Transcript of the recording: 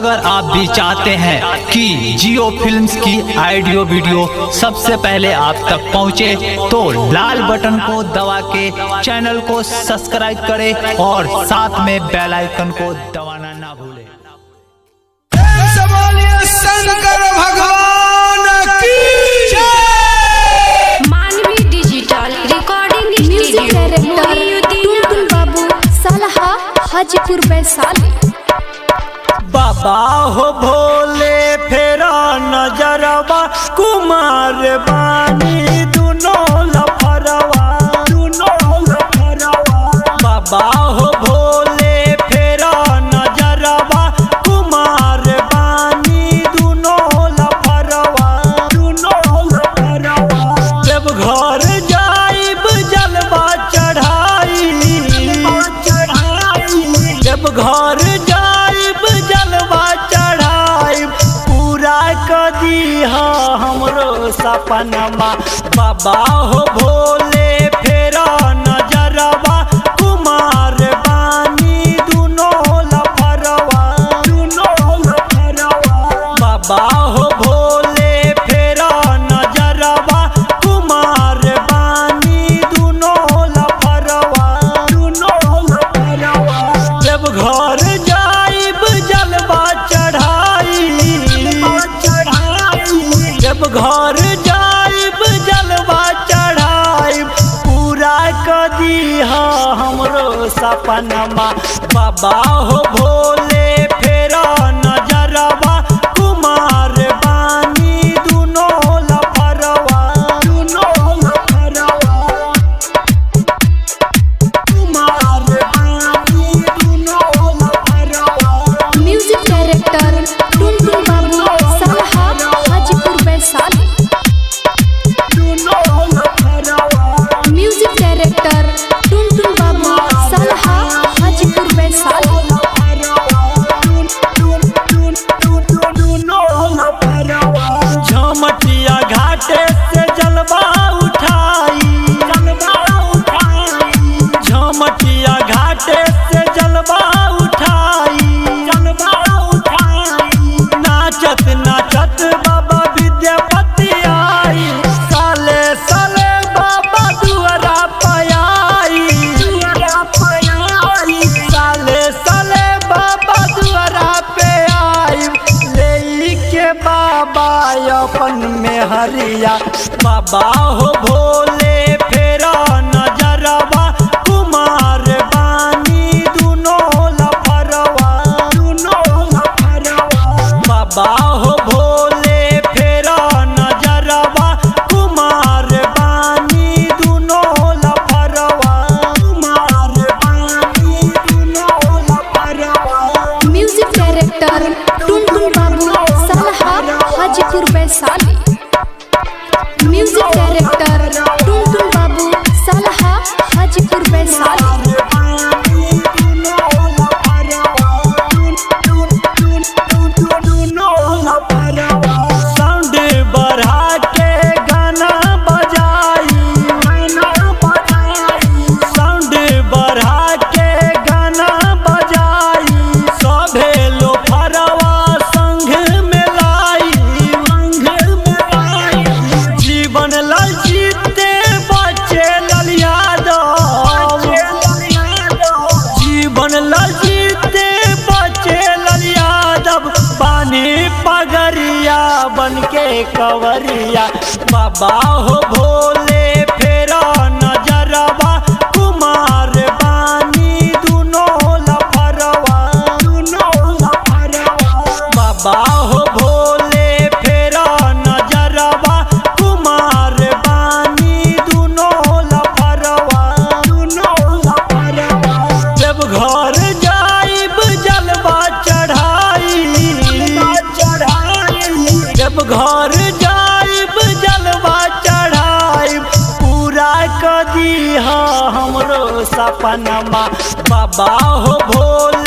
अगर आप भी चाहते हैं कि जियो फिल्म्स की ऑडियो वीडियो सबसे पहले आप तक पहुंचे, तो लाल बटन को दबा के चैनल को सब्सक्राइब करें और साथ में बेल आइकन को दबाना ना भूलें। शंकर भगवान की जय। मानवी डिजिटल रिकॉर्डिंग म्यूजिक डायरेक्टर टुनटुन बाबू सलहा हाजीपुर वैशाली। बाबा हो भोले फेरा नजरवा कुमार बानी दुनो लफरवा बाबा हो भोले फेरा नजरवा कुमार बानी दुनो लफरवा जब घर जाइब जलवा चढ़ाई, जब घर जाइब जलवा चढ़ाई पूरा कदी हमरो सपनमा। बाबा हो भोले फेरा नजरवा कुमार बानी दुनो लफरवा बाबा हो भोले फेरा नजरवा कुमार बानी दुनो लफरवा जब घर जाइब जलवा चढ़ाई, जब घर जाइब जलवा चढ़ाई पूरा कदी हमरो सपनमा। बाबा हो भोले फेरा नजरवा कुमार बानी दुनो लफरवा म्यूजिक डायरेक्टर टुनटुन बाबू सलहा हाजीपुर वैशाली। म्यूजिक डायरेक्टर टुनटुन बाबू सलहा हाजीपुर वैशाली। झमटिया घाटे से जलवा उठाई, झमटिया घाटे से जलवा उठाई, नाचत नाचत बाबा विद्यापति आई, साले साले बाबा दुआरा पयाई, साले साले बाबा दुआरा पे आई ले के बाबा अपन में हरिया। बाबा हो भोले फेरा नजरवा कुमार बानी दुनो लफरवा बाबा हो भोले फेरा नजरवा कुमार बानी दुनो लफरवा म्यूजिक डायरेक्टर टुनटुन बाबू सलहा हाजीपुर वैशाली। म्यूजिक डायरेक्टर टुनटुन बाबू सलहा हाजीपुर वैशाली। साउंड बढ़ा के गाना बजाई, साउंड बढ़ा के गाना बजाई सभे लो फरवा संग में लाई, जीवन लाल जीते बच्चे लाल यादव, जीवन लाल जीते बच्चे लाल यादव पानी पगरिया बन के कवरिया। बाबा हो भोले फेरा नजरवा कुमार बानी दुनो लफरवा बाबा हो भोले फेरा नजरवा कुमार बानी दुनो लफरवा जब घर जाइब जलवा चढ़ाई, जब घर जाइब जलवा चढ़ाई पूरा कदी हमरो सपनमा। बाबा हो भोले